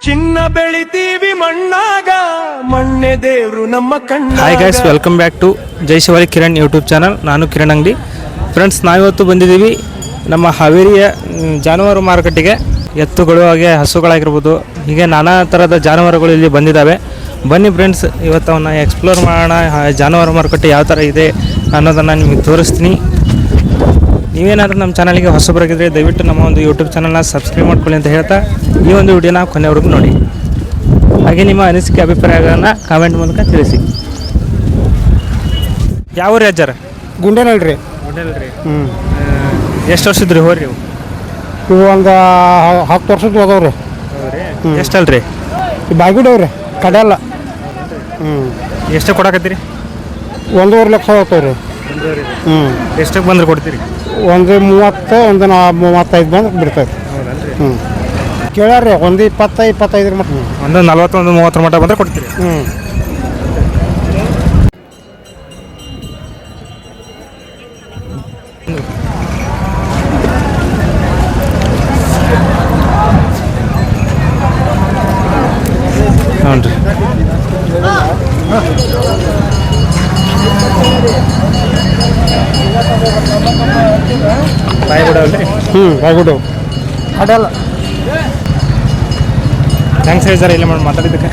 ಚಿನ್ನ ಬೆಳಿತೀವಿ ಮಣ್ಣಾಗ ಮಣ್ಣೆ ದೇವ್ರು ನಮ್ಮ ಕಣ್ಣ. Hi guys, welcome back to Jai Shivali Kiran YouTube channel. ನಾನು ಕಿರಣ್ ಅಂಗಡಿ. ಫ್ರೆಂಡ್ಸ್, ನಾವಿವತ್ತು ಬಂದಿದ್ದೀವಿ ನಮ್ಮ ಹಾವೇರಿಯ ಜಾನುವಾರು ಮಾರುಕಟ್ಟೆಗೆ. ಎತ್ತುಗಳು ಹಾಗೆ ಹಸುಗಳಾಗಿರ್ಬೋದು, ಹೀಗೆ ನಾನಾ ಥರದ ಜಾನುವಾರುಗಳು ಇಲ್ಲಿ ಬಂದಿದ್ದಾವೆ. ಬನ್ನಿ ಫ್ರೆಂಡ್ಸ್, ಇವತ್ತು ಅವನ್ನ ಎಕ್ಸ್ಪ್ಲೋರ್ ಮಾಡೋಣ. ಜಾನುವಾರು ಮಾರುಕಟ್ಟೆ ಯಾವ ಥರ ಇದೆ ಅನ್ನೋದನ್ನು ನಿಮಗೆ ತೋರಿಸ್ತೀನಿ. ನೀವೇನಾದರೂ ನಮ್ಮ ಚಾನಲ್ಗೆ ಹೊಸಬರಾಗಿದ್ದರೆ ದಯವಿಟ್ಟು ನಮ್ಮ ಒಂದು ಯೂಟ್ಯೂಬ್ ಚಾನಲ್ನ ಸಬ್ಸ್ಕ್ರೈಬ್ ಮಾಡ್ಕೊಳ್ಳಿ ಅಂತ ಹೇಳ್ತಾ ಈ ಒಂದು ವಿಡಿಯೋನ ಕೊನೆವರೆಗೂ ನೋಡಿ. ಹಾಗೆ ನಿಮ್ಮ ಅನಿಸಿಕೆ ಅಭಿಪ್ರಾಯಗಳನ್ನು ಕಾಮೆಂಟ್ ಮೂಲಕ ತಿಳಿಸಿ. ಯಾವ ರೀ ಅಜ್ಜಾರ? ಗುಂಡೇನಲ್ರಿ. ಗುಂಡೇನಲ್ರಿ. ಎಷ್ಟು ವರ್ಷದ್ರಿ ಹೋರಿ ನೀವು? ಇವು ಒಂದು 10 ವರ್ಷದ್ದು ಹೋದವ್ರಿ. ಎಷ್ಟು ಅಲ್ರಿ? ಬಾಯ್ಗುಡವ್ರಿ, ಕಡೆಯಲ್ಲ. ಎಷ್ಟು ಕೊಡಕತ್ತೀರಿ? 1.5 ಲಕ್ಷ ಹೋಗ್ತಾವ್ರಿ. ಎಷ್ಟಕ್ಕೆ ಬಂದ್ರೆ ಕೊಡ್ತೀರಿ? ಒಂದು 30, ಒಂದು 35 ಬಂದು ಬಿಡ್ತೈತೆ. ಕೇಳ್ಯಾರ್ರಿ ಒಂದು 20-25 ಮಟ್ಟ. ಒಂದು 40, ಒಂದು 30 ಮಟ್ಟ ಬಂದರೆ ಕೊಡ್ತೀರಿ. ಹ್ಞೂ ರೀ. ಬಾಯ್ಗುಡವಲ್ರಿ? ಬಾಯ್ಗುಡವು ಕಡೆಯಲ್ಲ. ಥ್ಯಾಂಕ್ಸ್ ಹೇಳಿ ಸರ್, ಇಲ್ಲಿ ಮಾಡಿ ಮಾತಾಡಿದ್ದಕ್ಕೆ.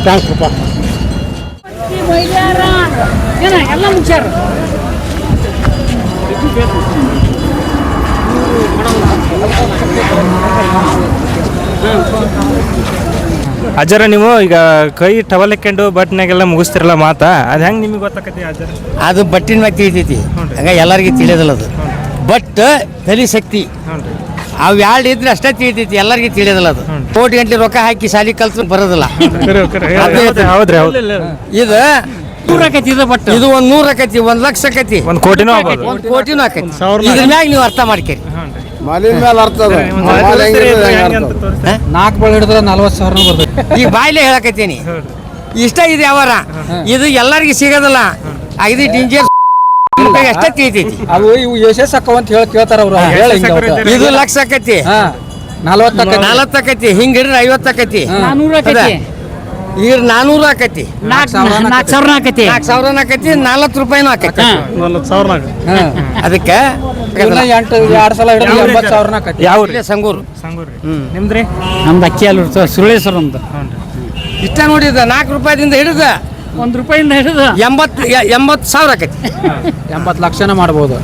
ಥ್ಯಾಂಕ್ಸ್ ರೂಪ. ಎಲ್ಲ ಮುಚ್ಚಾರ. ಅಜ್ಜರ, ನೀವು ಈಗ ಕೈ ಟವಲ್ ಹಾಕೊಂಡು ಬಟ್ನಾಗೆಲ್ಲ ಮುಗಿಸ್ತಿರಲ್ಲ ಮಾತಾ, ಅದು ಹೆಂಗೆ ನಿಮಗೆ ಗೊತ್ತಾಕತಿ ಅಜ್ಜರ? ಅದು ಬಟ್ಟಿನ ಮ್ಯಾಗ ತಿಳಿತೈತಿ, ಹಂಗ ಎಲ್ಲರಿಗೂ ತಿಳಿಯೋದಿಲ್ಲ ಅದು. ಬಟ್ ತಲಿ ಶಕ್ತಿ ಅವು ಎರಡು ಇದ್ರೆ ಅಷ್ಟೇ ತಿಳಿತೈತಿ, ಎಲ್ಲರಿಗೂ ತಿಳಿಯೋದಿಲ್ಲ ಅದು. ಕೋಟಿ ಗಂಟೆ ರೊಕ್ಕ ಹಾಕಿ ಶಾಲಿ ಕಲ್ತು ಬರೋದಿಲ್ಲ. ಹೌದ್ರಿ, ಹೌದು. ಇದು 100 ಆಕೈತಿ, ಇದು ಬಟ್ ಇದು 100 ಆಕೈತಿ, 1 ಲಕ್ಷ ಆಕೈತಿ, 1 ಕೋಟಿನೂ ಆಗ್ಬೋದು, 1 ಕೋಟಿನೂ ಆಕೈತಿ. ಇದ್ರ ಮ್ಯಾಗ ನೀವು ಅರ್ಥ ಮಾಡ್ಕೇರಿ. ಮಾಲಿನ ಮೇಲೆ ಅರ್ಥ ಅದ. 4 ಬಳ ಹಿಡಿದ್ರೆ 40,000 ಬರ್ತೈತಿ. ಈಗ ಬಾಯ್ಲೆ ಹೇಳಕತ್ತೀನಿ, ಇಷ್ಟ ಇದೆ ಅವರ. ಇದು ಎಲ್ಲರಿಗೂ ಸಿಗೋದಿಲ್ಲ. ಇದು ಡಿಂಜರ್ ಅಷ್ಟೇ ತಿಳಿತೈತಿ. ಅವು ಇವು ಎಷ್ಟೇ ಅಕ್ಕವ ಅಂತ ಕೇಳ್ತಾರ ಅವ್ರು. ಇದು ಲಕ್ಷ ಆಕೈತಿ, 40 ಆಕೈತಿ, ಹಿಂಗ ಹಿಡಿದ್ರೆ 50 ಆಕೈತಿ, 400 ಆಕೈತಿ, ಈಗ 400 ಆಕೈತಿ, 4,000 ಆಕೈತಿ, 4,000 ಆಕೈತಿ, 40 ರೂಪಾಯಿನೂ ಆಕೈತಿ. 40,000 ಅದಕ್ಕೆ 2 ಸಲ ಹಿಡಿದ್ರೆ 80,000 ಆಕೈತಿ. ಯಾವ ಸಂಗೂರು. ಸಂಗೂರಿ. ನಿಮ್ದ್ರಿ? ನಮ್ದು ಅಕ್ಕಿ ಅಲ್ಲ ಸುರುಳೇಶ್ವರ. ನಮ್ದು ಇಷ್ಟ ನೋಡಿದ 4 ರೂಪಾಯಿದಿಂದ ಹಿಡಿದ ₹1 ಹಿಡಿದು 80,000 ಆಕೈತಿ. 80 ಲಕ್ಷನ ಮಾಡ್ಬೋದು.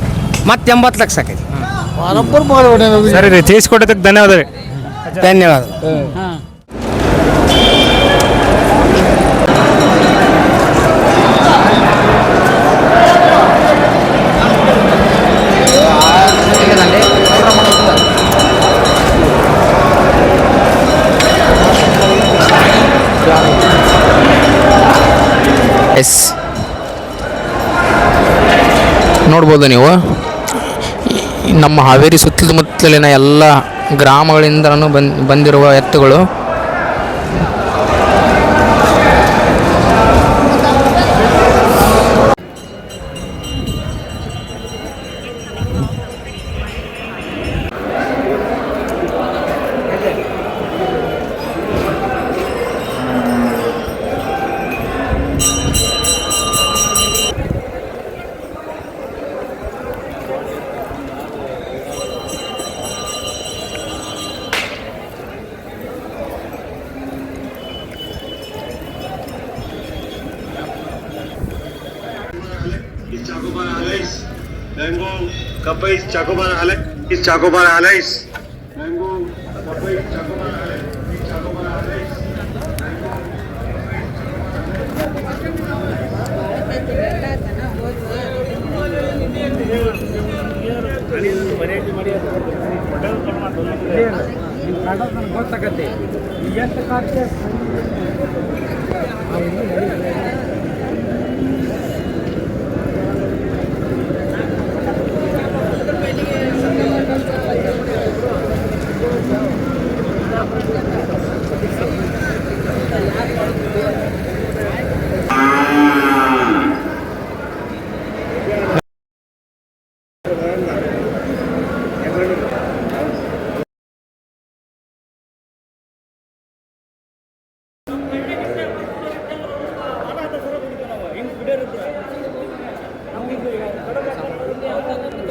ಮತ್ತೆ 80 ಲಕ್ಷ ಆಕೈತಿ. ಸರಿ ರೀ, ತಿಳಿಸ್ಕೊಡೋದಕ್ಕೆ ಧನ್ಯವಾದ ರೀ. ಧನ್ಯವಾದ. ಎಸ್, ನೋಡ್ಬೋದು ನೀವು ನಮ್ಮ ಹಾವೇರಿ ಸುತ್ತಮುತ್ತಲಿನ ಎಲ್ಲ ಗ್ರಾಮಗಳಿಂದಲೂ ಬಂದಿರುವ ಎತ್ತುಗಳು. Chacobana Alais, Mango, Kapais, Chacobana Alais, is Chacobana Alais, Mango, Kapais, Chacobana Alais, is Chacobana Alais. ಯಾವತ್ತಾದ್ರೂ